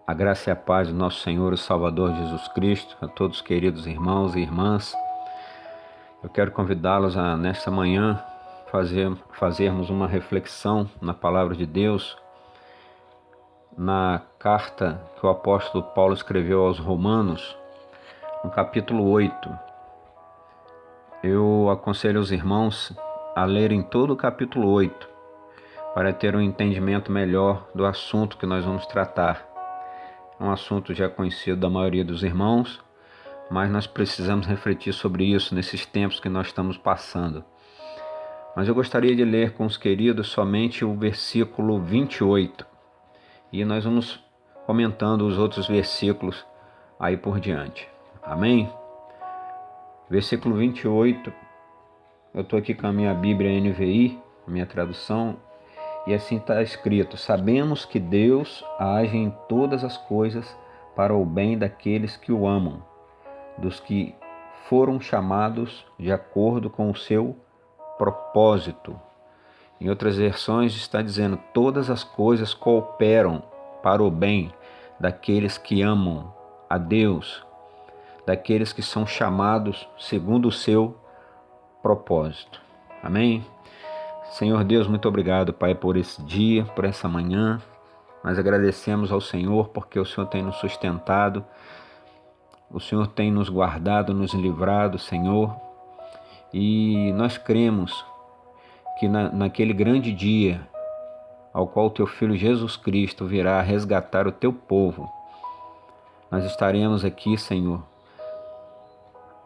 A graça e a paz do nosso Senhor e Salvador Jesus Cristo, a todos os queridos irmãos e irmãs. Eu quero convidá-los a, nesta manhã, fazermos uma reflexão na Palavra de Deus, na carta que o apóstolo Paulo escreveu aos Romanos, no capítulo 8. Eu aconselho os irmãos a lerem todo o capítulo 8, para ter um entendimento melhor do assunto que nós vamos tratar. É um assunto já conhecido da maioria dos irmãos, mas nós precisamos refletir sobre isso nesses tempos que nós estamos passando. Mas eu gostaria de ler com os queridos somente o versículo 28, e nós vamos comentando os outros versículos aí por diante. Amém? Versículo 28, eu estou aqui com a minha Bíblia NVI, minha tradução, e assim está escrito: sabemos que Deus age em todas as coisas para o bem daqueles que o amam, dos que foram chamados de acordo com o seu propósito. Em outras versões está dizendo: todas as coisas cooperam para o bem daqueles que amam a Deus, daqueles que são chamados segundo o seu propósito. Amém? Senhor Deus, muito obrigado, Pai, por esse dia, por essa manhã. Nós agradecemos ao Senhor porque o Senhor tem nos sustentado, o Senhor tem nos guardado, nos livrado, Senhor. E nós cremos que naquele grande dia ao qual o Teu Filho Jesus Cristo virá resgatar o Teu povo, nós estaremos aqui, Senhor,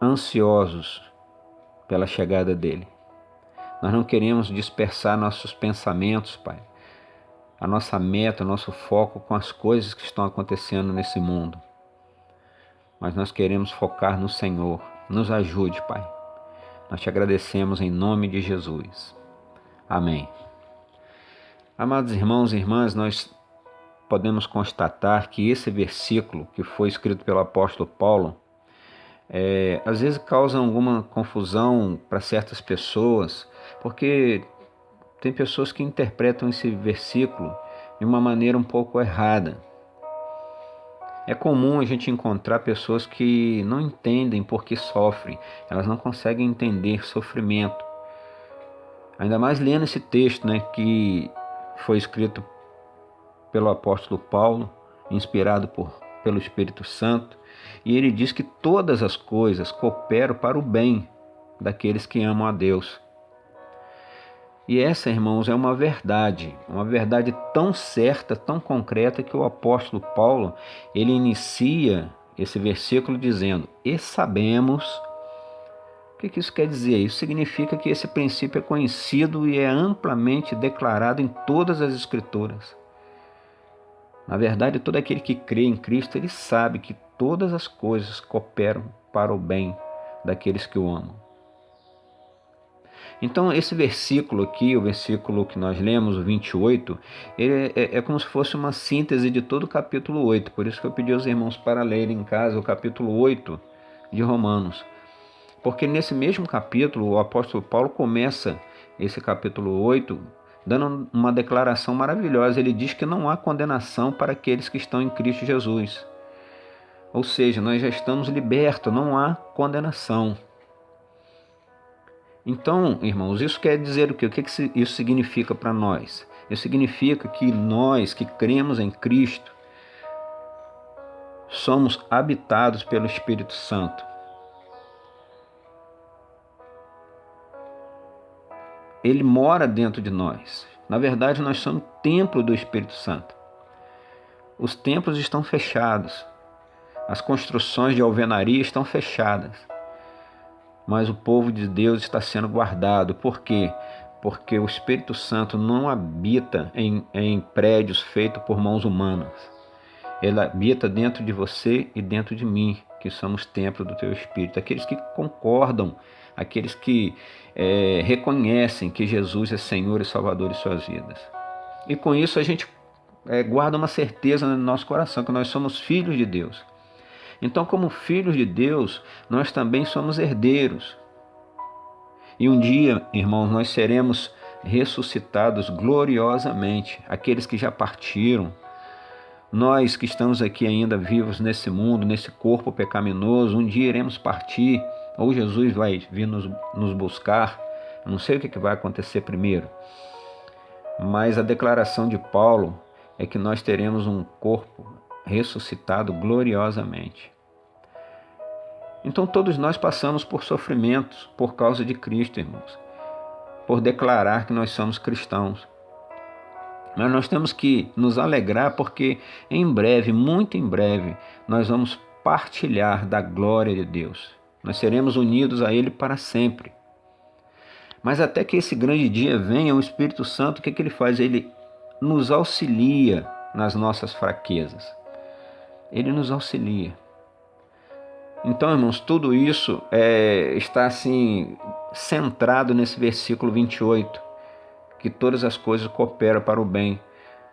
ansiosos pela chegada dEle. Nós não queremos dispersar nossos pensamentos, Pai, a nossa meta, o nosso foco com as coisas que estão acontecendo nesse mundo. Mas nós queremos focar no Senhor. Nos ajude, Pai. Nós te agradecemos em nome de Jesus. Amém. Amados irmãos e irmãs, nós podemos constatar que esse versículo que foi escrito pelo apóstolo Paulo, às vezes causa alguma confusão para certas pessoas, porque tem pessoas que interpretam esse versículo de uma maneira um pouco errada. É comum a gente encontrar pessoas que não entendem por que sofrem, elas não conseguem entender sofrimento. Ainda mais lendo esse texto, que foi escrito pelo apóstolo Paulo, inspirado pelo Espírito Santo, e ele diz que todas as coisas cooperam para o bem daqueles que amam a Deus. E essa, irmãos, é uma verdade tão certa, tão concreta, que o apóstolo Paulo, ele inicia esse versículo dizendo: e sabemos. O que isso quer dizer? Isso significa que esse princípio é conhecido e é amplamente declarado em todas as Escrituras. Na verdade, todo aquele que crê em Cristo, ele sabe que todas as coisas cooperam para o bem daqueles que o amam. Então, esse versículo aqui, o versículo que nós lemos, o 28, ele é como se fosse uma síntese de todo o capítulo 8. Por isso que eu pedi aos irmãos para lerem em casa o capítulo 8 de Romanos. Porque nesse mesmo capítulo, o apóstolo Paulo começa esse capítulo 8 dando uma declaração maravilhosa. Ele diz que não há condenação para aqueles que estão em Cristo Jesus. Ou seja, nós já estamos libertos, não há condenação. Então, irmãos, isso quer dizer o quê? O que isso significa para nós? Isso significa que nós que cremos em Cristo somos habitados pelo Espírito Santo. Ele mora dentro de nós. Na verdade, nós somos templo do Espírito Santo. Os templos estão fechados. As construções de alvenaria estão fechadas. Mas o povo de Deus está sendo guardado. Por quê? Porque o Espírito Santo não habita em prédios feitos por mãos humanas. Ele habita dentro de você e dentro de mim, que somos templo do teu Espírito. Aqueles que concordam, aqueles que reconhecem que Jesus é Senhor e Salvador de suas vidas. E com isso a gente guarda uma certeza no nosso coração, que nós somos filhos de Deus. Então, como filhos de Deus, nós também somos herdeiros. E um dia, irmãos, nós seremos ressuscitados gloriosamente. Aqueles que já partiram, Nós que estamos aqui ainda vivos nesse mundo, nesse corpo pecaminoso, um dia iremos partir, ou Jesus vai vir nos buscar. Não sei o que vai acontecer primeiro, mas a declaração de Paulo é que nós teremos um corpo ressuscitado gloriosamente. Então todos nós passamos por sofrimentos por causa de Cristo, irmãos, por declarar que nós somos cristãos. Mas nós temos que nos alegrar porque em breve, muito em breve, nós vamos partilhar da glória de Deus. Nós seremos unidos a Ele para sempre. Mas até que esse grande dia venha, o Espírito Santo, o que ele faz? Ele nos auxilia nas nossas fraquezas. Ele nos auxilia. Então, irmãos, tudo isso está assim centrado nesse versículo 28, que todas as coisas cooperam para o bem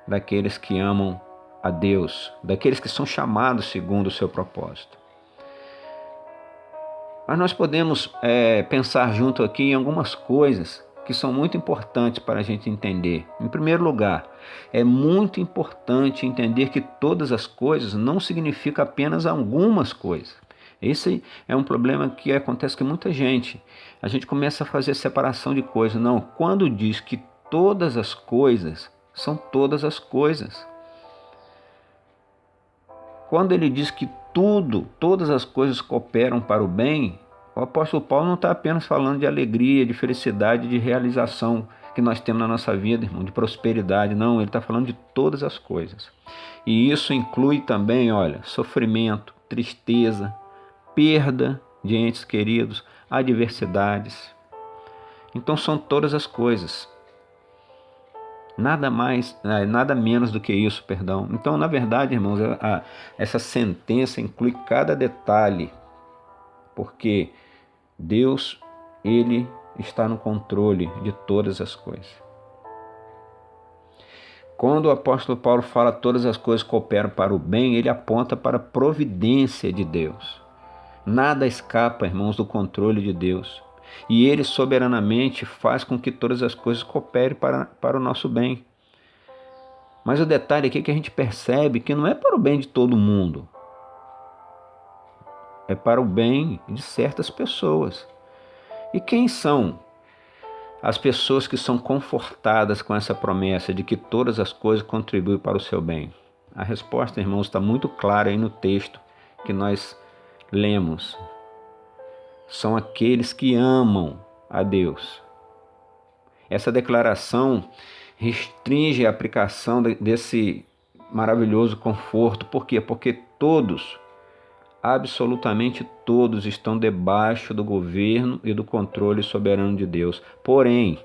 daqueles que amam a Deus, daqueles que são chamados segundo o seu propósito. Mas nós podemos pensar junto aqui em algumas coisas que são muito importantes para a gente entender. Em primeiro lugar, é muito importante entender que todas as coisas não significa apenas algumas coisas. Esse é um problema que acontece com muita gente. A gente começa a fazer separação de coisas. Não, quando diz que todas as coisas, são todas as coisas. Quando ele diz que todas as coisas cooperam para o bem, o apóstolo Paulo não está apenas falando de alegria, de felicidade, de realização que nós temos na nossa vida, irmão, de prosperidade. Não, ele está falando de todas as coisas. E isso inclui também, sofrimento, tristeza, perda de entes queridos, adversidades. Então são todas as coisas. Nada mais, nada menos do que isso, perdão. Então, na verdade, irmãos, essa sentença inclui cada detalhe, porque Deus, Ele está no controle de todas as coisas. Quando o apóstolo Paulo fala todas as coisas cooperam para o bem, ele aponta para a providência de Deus. Nada escapa, irmãos, do controle de Deus. E Ele soberanamente faz com que todas as coisas cooperem para o nosso bem. Mas o detalhe aqui é que a gente percebe que não é para o bem de todo mundo. É para o bem de certas pessoas. E quem são as pessoas que são confortadas com essa promessa de que todas as coisas contribuem para o seu bem? A resposta, irmãos, está muito clara aí no texto que nós lemos. São aqueles que amam a Deus. Essa declaração restringe a aplicação desse maravilhoso conforto. Por quê? Porque todos, absolutamente todos, estão debaixo do governo e do controle soberano de Deus. Porém,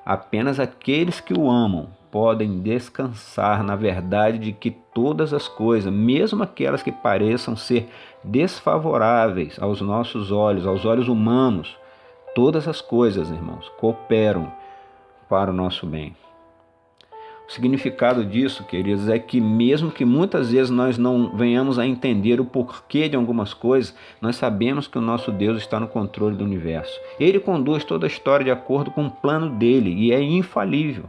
apenas aqueles que o amam podem descansar na verdade de que todas as coisas, mesmo aquelas que pareçam ser desfavoráveis aos nossos olhos, aos olhos humanos, todas as coisas, irmãos, cooperam para o nosso bem. O significado disso, queridos, é que mesmo que muitas vezes nós não venhamos a entender o porquê de algumas coisas, nós sabemos que o nosso Deus está no controle do universo. Ele conduz toda a história de acordo com o plano dele e é infalível.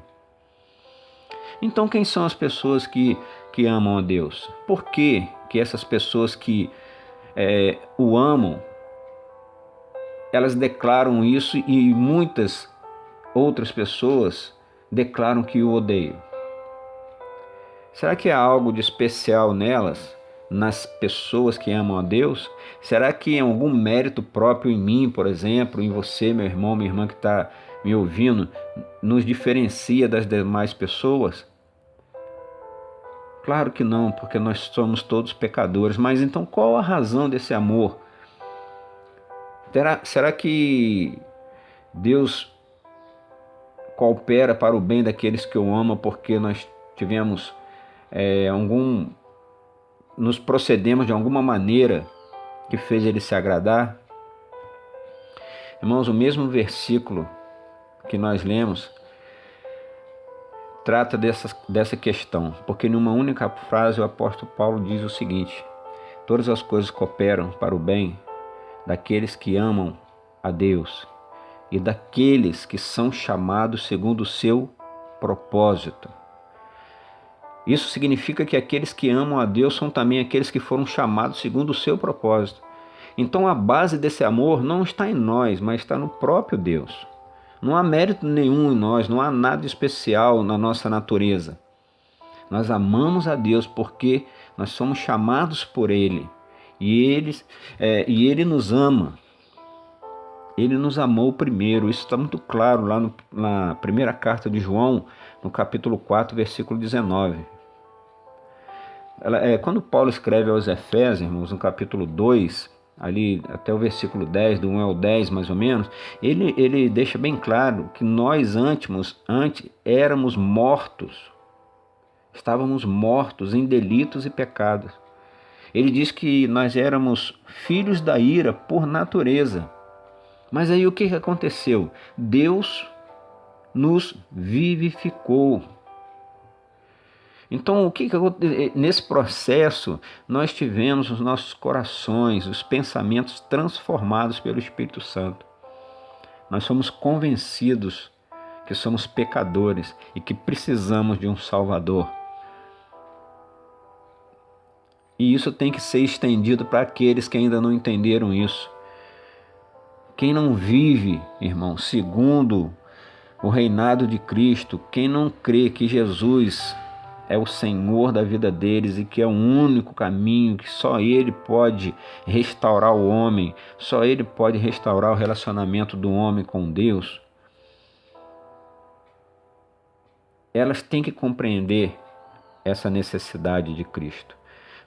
Então, quem são as pessoas que amam a Deus? Por que essas pessoas que o amam, elas declaram isso e muitas outras pessoas declaram que o odeiam? Será que há algo de especial nelas, nas pessoas que amam a Deus? Será que há algum mérito próprio em mim, por exemplo, em você, meu irmão, minha irmã que está me ouvindo, nos diferencia das demais pessoas? Claro que não, porque nós somos todos pecadores. Mas então qual a razão desse amor? Será que Deus coopera para o bem daqueles que o amam porque nós tivemos nos procedemos de alguma maneira que fez ele se agradar? Irmãos, o mesmo versículo que nós lemos trata dessa questão, porque numa única frase o apóstolo Paulo diz o seguinte: todas as coisas cooperam para o bem daqueles que amam a Deus e daqueles que são chamados segundo o seu propósito. Isso significa que aqueles que amam a Deus são também aqueles que foram chamados segundo o seu propósito. Então a base desse amor não está em nós, mas está no próprio Deus. Não há mérito nenhum em nós, não há nada especial na nossa natureza. Nós amamos a Deus porque nós somos chamados por Ele. E Ele nos ama. Ele nos amou primeiro. Isso está muito claro lá na primeira carta de João, no capítulo 4, versículo 19. Quando Paulo escreve aos Efésios, irmãos, no capítulo 2, ali até o versículo 10, do 1 ao 10 mais ou menos, ele deixa bem claro que nós antes éramos mortos, estávamos mortos em delitos e pecados. Ele diz que nós éramos filhos da ira por natureza. Mas aí o que aconteceu? Deus nos vivificou. Então, o que aconteceu? Nesse processo, nós tivemos os nossos corações, os pensamentos transformados pelo Espírito Santo. Nós somos convencidos que somos pecadores e que precisamos de um Salvador. E isso tem que ser estendido para aqueles que ainda não entenderam isso. Quem não vive, irmão, segundo o reinado de Cristo, quem não crê que Jesus é o Senhor da vida deles e que é o único caminho, que só Ele pode restaurar o homem, só Ele pode restaurar o relacionamento do homem com Deus, elas têm que compreender essa necessidade de Cristo.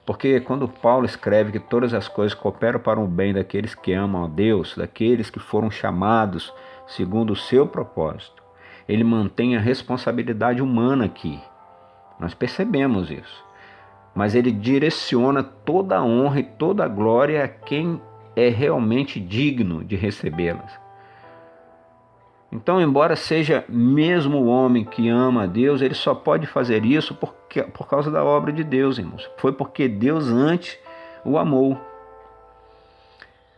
Porque quando Paulo escreve que todas as coisas cooperam para o bem daqueles que amam a Deus, daqueles que foram chamados segundo o seu propósito, ele mantém a responsabilidade humana aqui. Nós percebemos isso. Mas ele direciona toda a honra e toda a glória a quem é realmente digno de recebê-las. Então, embora seja mesmo o homem que ama a Deus, ele só pode fazer isso por causa da obra de Deus, irmãos. Foi porque Deus antes o amou. O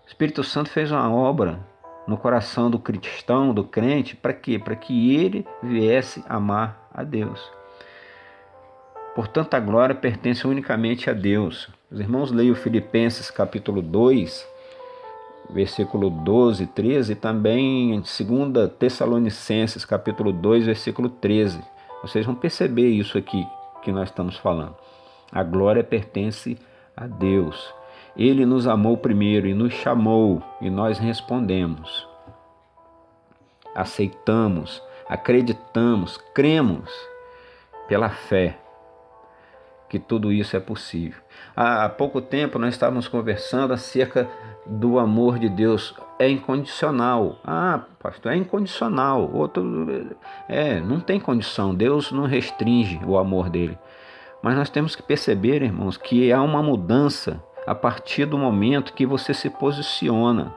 Espírito Santo fez uma obra no coração do cristão, do crente, para quê? Para que ele viesse amar a Deus. Portanto, a glória pertence unicamente a Deus. Os irmãos leiam Filipenses capítulo 2, versículo 12, 13, e também em 2 Tessalonicenses, capítulo 2, versículo 13. Vocês vão perceber isso aqui que nós estamos falando. A glória pertence a Deus. Ele nos amou primeiro e nos chamou, e nós respondemos. Aceitamos, acreditamos, cremos pela fé que tudo isso é possível. Há pouco tempo nós estávamos conversando acerca do amor de Deus. É incondicional. Ah, pastor, é incondicional. Não tem condição. Deus não restringe o amor dele. Mas nós temos que perceber, irmãos, que há uma mudança a partir do momento que você se posiciona.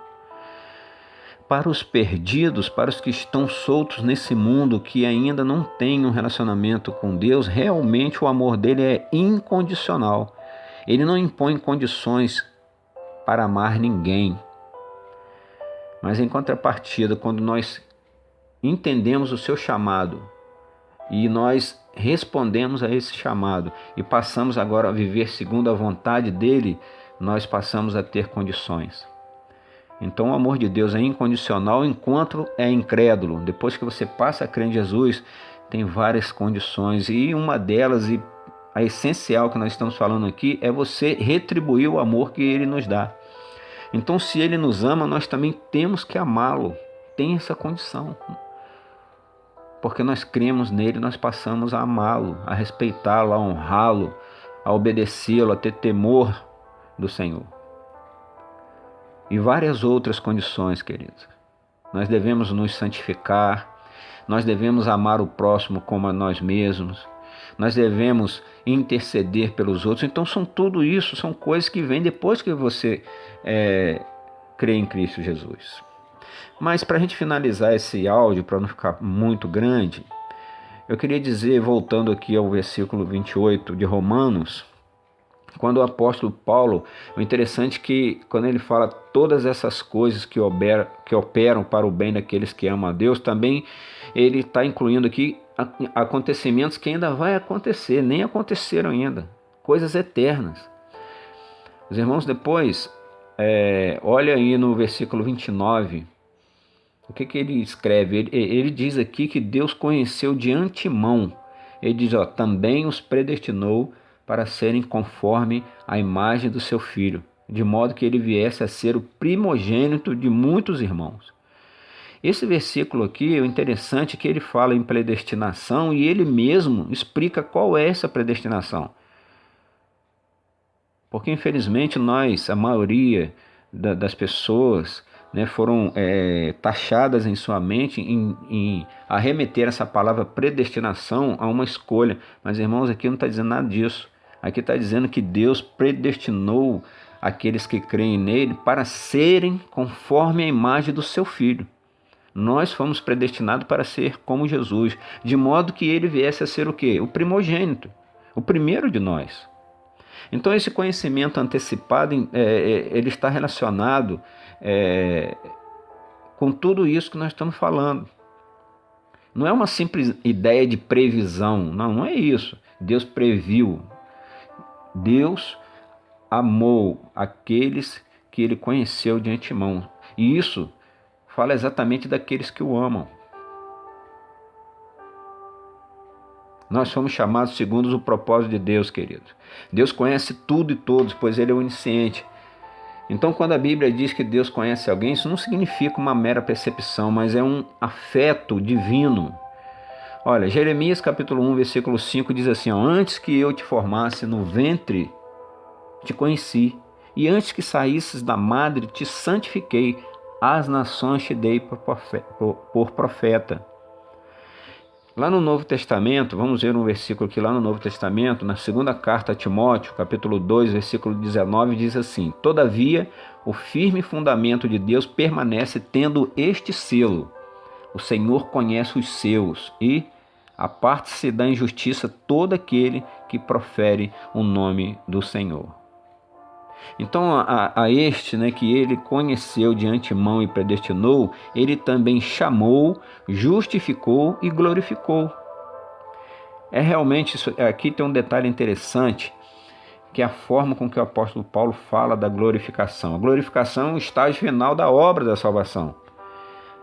Para os perdidos, para os que estão soltos nesse mundo, que ainda não têm um relacionamento com Deus, realmente o amor dele é incondicional. Ele não impõe condições para amar ninguém. Mas em contrapartida, quando nós entendemos o seu chamado e nós respondemos a esse chamado e passamos agora a viver segundo a vontade dele, nós passamos a ter condições. Então o amor de Deus é incondicional enquanto é incrédulo. Depois que você passa a crer em Jesus, tem várias condições, e uma delas, e a essencial que nós estamos falando aqui, é você retribuir o amor que ele nos dá. Então, se ele nos ama, nós também temos que amá-lo. Tem essa condição. Porque nós cremos nele, nós passamos a amá-lo, a respeitá-lo, a honrá-lo, a obedecê-lo, a ter temor do Senhor. E várias outras condições, queridos. Nós devemos nos santificar, nós devemos amar o próximo como a nós mesmos, nós devemos interceder pelos outros. Então tudo isso são coisas que vêm depois que você crê em Cristo Jesus. Mas para a gente finalizar esse áudio, para não ficar muito grande, eu queria dizer, voltando aqui ao versículo 28 de Romanos, Quando o apóstolo Paulo, o interessante é que quando ele fala todas essas coisas que operam para o bem daqueles que amam a Deus, também ele está incluindo aqui acontecimentos que ainda vai acontecer, nem aconteceram ainda, coisas eternas. Os irmãos, depois, olha aí no versículo 29, o que ele escreve? Ele diz aqui que Deus conheceu de antemão. Ele diz, também os predestinou para serem conforme a imagem do seu Filho, de modo que ele viesse a ser o primogênito de muitos irmãos. Esse versículo aqui, o interessante é que ele fala em predestinação e ele mesmo explica qual é essa predestinação. Porque infelizmente a maioria das pessoas, né, foram taxadas em sua mente em arremeter essa palavra predestinação a uma escolha. Mas irmãos, aqui não está dizendo nada disso. Aqui está dizendo que Deus predestinou aqueles que creem nele para serem conforme a imagem do seu Filho. Nós fomos predestinados para ser como Jesus, de modo que ele viesse a ser o quê? O primogênito, o primeiro de nós. Então esse conhecimento antecipado, ele está relacionado com tudo isso que nós estamos falando. Não é uma simples ideia de previsão, não é isso. Deus previu. Deus amou aqueles que ele conheceu de antemão. E isso fala exatamente daqueles que o amam. Nós somos chamados segundo o propósito de Deus, querido. Deus conhece tudo e todos, pois ele é onisciente. Então, quando a Bíblia diz que Deus conhece alguém, isso não significa uma mera percepção, mas é um afeto divino. Olha, Jeremias capítulo 1, versículo 5 diz assim, antes que eu te formasse no ventre, te conheci, e antes que saísses da madre, te santifiquei, as nações te dei por profeta. Lá no Novo Testamento, vamos ver um versículo aqui lá no Novo Testamento, na segunda carta a Timóteo, capítulo 2, versículo 19, diz assim, todavia, o firme fundamento de Deus permanece tendo este selo, o Senhor conhece os seus e aparte-se da injustiça todo aquele que profere o nome do Senhor. Então a este, né, que ele conheceu de antemão e predestinou, ele também chamou, justificou e glorificou. Realmente, aqui tem um detalhe interessante, que é a forma com que o apóstolo Paulo fala da glorificação. A glorificação é o estágio final da obra da salvação.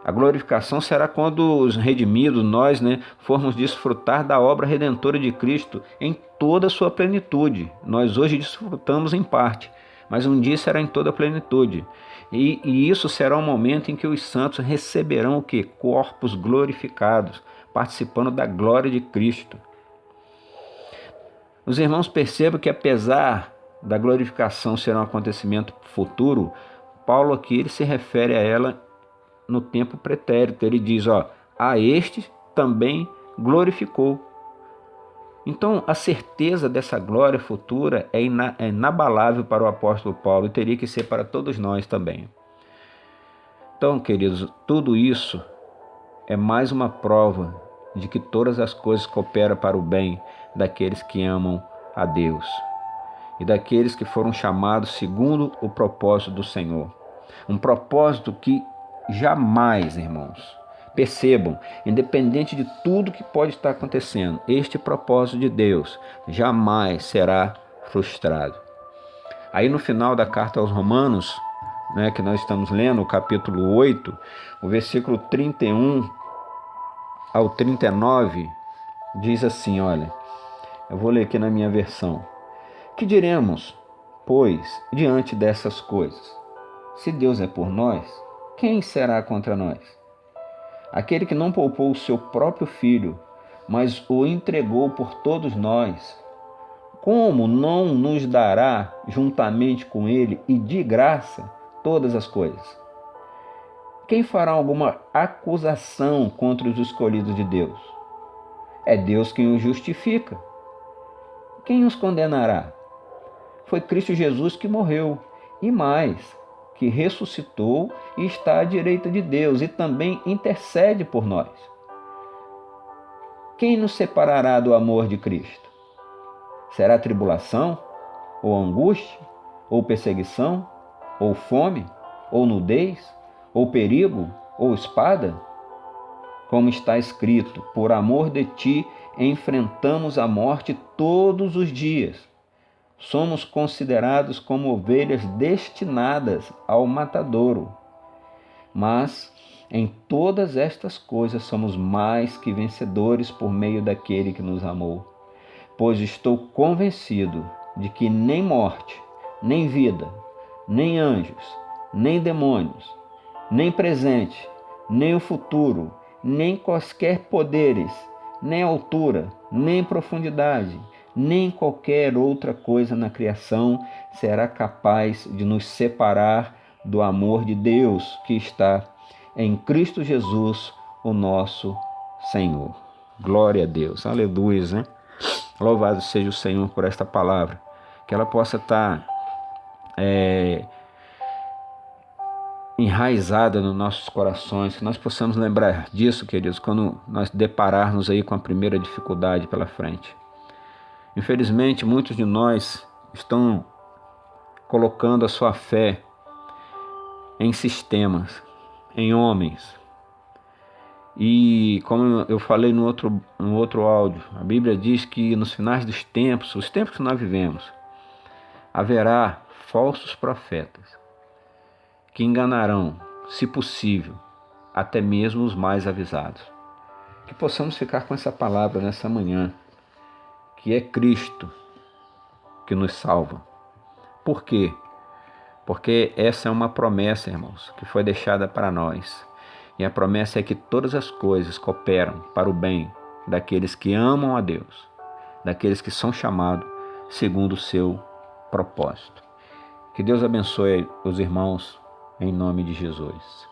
A glorificação será quando os redimidos, nós, né, formos desfrutar da obra redentora de Cristo em toda a sua plenitude. Nós hoje desfrutamos em parte, mas um dia será em toda a plenitude. E isso será um momento em que os santos receberão o quê? Corpos glorificados, participando da glória de Cristo. Os irmãos percebam que apesar da glorificação ser um acontecimento futuro, Paulo aqui ele se refere a ela no tempo pretérito. Ele diz, a este também glorificou. Então, a certeza dessa glória futura é inabalável para o apóstolo Paulo e teria que ser para todos nós também. Então, queridos, tudo isso é mais uma prova de que todas as coisas cooperam para o bem daqueles que amam a Deus e daqueles que foram chamados segundo o propósito do Senhor. Um propósito que jamais, irmãos, percebam, independente de tudo que pode estar acontecendo, este propósito de Deus jamais será frustrado. Aí no final da carta aos Romanos, né, que nós estamos lendo, o capítulo 8, o versículo 31 ao 39, diz assim, olha, eu vou ler aqui na minha versão. Que diremos, pois, diante dessas coisas? Se Deus é por nós, quem será contra nós? Aquele que não poupou o seu próprio filho, mas o entregou por todos nós, como não nos dará juntamente com ele e de graça todas as coisas? Quem fará alguma acusação contra os escolhidos de Deus? É Deus quem os justifica. Quem os condenará? Foi Cristo Jesus que morreu, e mais, que ressuscitou e está à direita de Deus e também intercede por nós. Quem nos separará do amor de Cristo? Será tribulação, ou angústia, ou perseguição, ou fome, ou nudez, ou perigo, ou espada? Como está escrito, por amor de ti enfrentamos a morte todos os dias. Somos considerados como ovelhas destinadas ao matadouro. Mas em todas estas coisas somos mais que vencedores por meio daquele que nos amou. Pois estou convencido de que nem morte, nem vida, nem anjos, nem demônios, nem presente, nem o futuro, nem quaisquer poderes, nem altura, nem profundidade, nem qualquer outra coisa na criação será capaz de nos separar do amor de Deus que está em Cristo Jesus, o nosso Senhor. Glória a Deus, aleluia, né? Louvado seja o Senhor por esta palavra, que ela possa estar enraizada nos nossos corações, que nós possamos lembrar disso, queridos, quando nós depararmos aí com a primeira dificuldade pela frente. Infelizmente, muitos de nós estão colocando a sua fé em sistemas, em homens. E como eu falei no outro áudio, a Bíblia diz que nos finais dos tempos, os tempos que nós vivemos, haverá falsos profetas que enganarão, se possível, até mesmo os mais avisados. Que possamos ficar com essa palavra nessa manhã, que é Cristo que nos salva. Por quê? Porque essa é uma promessa, irmãos, que foi deixada para nós. E a promessa é que todas as coisas cooperam para o bem daqueles que amam a Deus, daqueles que são chamados segundo o seu propósito. Que Deus abençoe os irmãos em nome de Jesus.